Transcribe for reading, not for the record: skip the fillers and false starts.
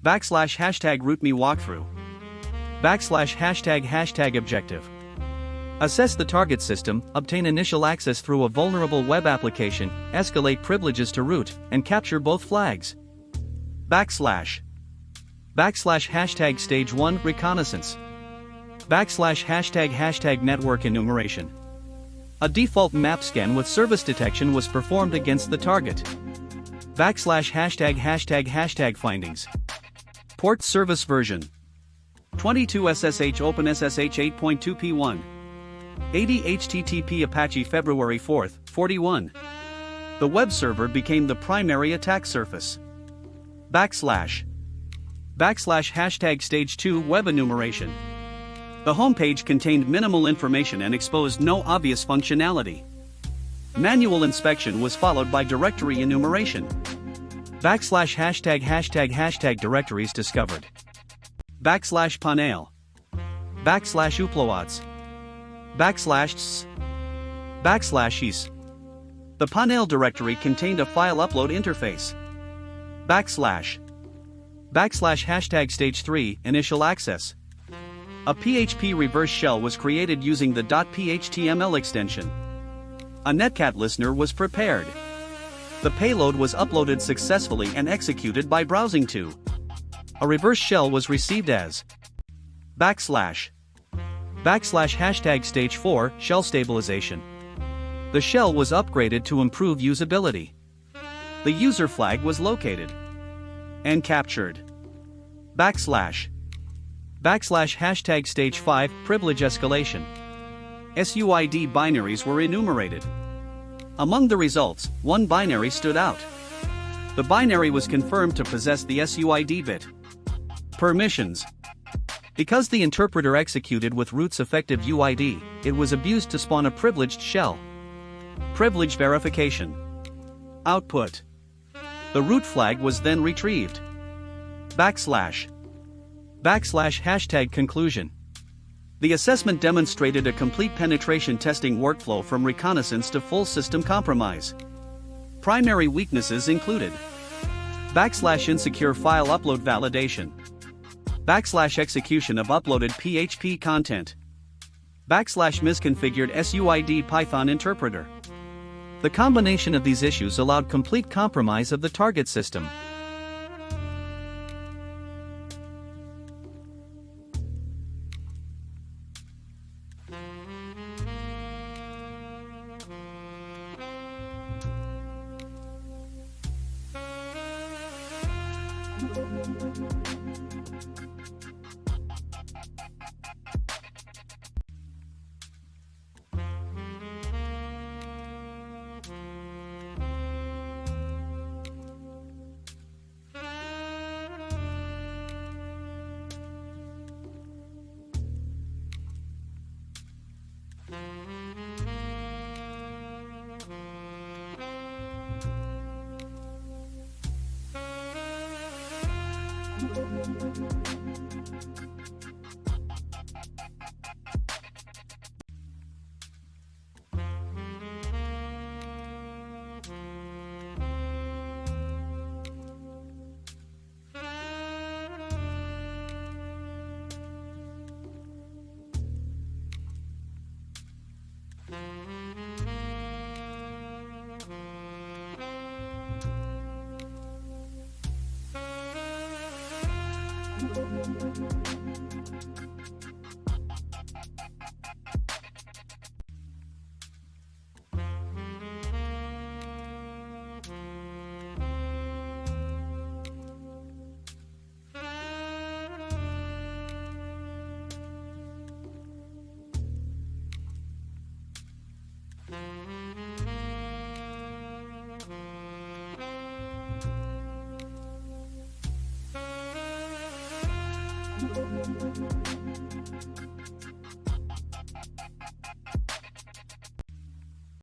/#RootMe walkthrough. ## objective. Assess the target system, obtain initial access through a vulnerable web application, escalate privileges to root, and capture both flags. ## stage 1 reconnaissance. ## network enumeration. A default map scan with service detection was performed against the target. ## findings. Port service version 22 SSH OpenSSH 8.2 P1. 80 HTTP Apache February 4, 41. The web server became the primary attack surface. ## stage 2 web enumeration. The homepage contained minimal information and exposed no obvious functionality. Manual inspection was followed by directory enumeration. ### directories discovered. /panel. /uploads. /s. The panel directory contained a file upload interface. ## stage 3 initial access. A PHP reverse shell was created using the .phtml extension. A Netcat listener was prepared. The payload was uploaded successfully and executed by browsing to. A reverse shell was received as ## stage 4 shell stabilization. The shell was upgraded to improve usability. The user flag was located and captured. ## stage 5 privilege escalation. SUID binaries were enumerated. Among the results, one binary stood out. The binary was confirmed to possess the SUID bit. Permissions. Because the interpreter executed with root's effective UID, it was abused to spawn a privileged shell. Privilege verification. Output. The root flag was then retrieved. ## conclusion. The assessment demonstrated a complete penetration testing workflow from reconnaissance to full system compromise. Primary weaknesses included /insecure file upload validation, /execution of uploaded PHP content, /misconfigured SUID Python interpreter. The combination of these issues allowed complete compromise of the target system.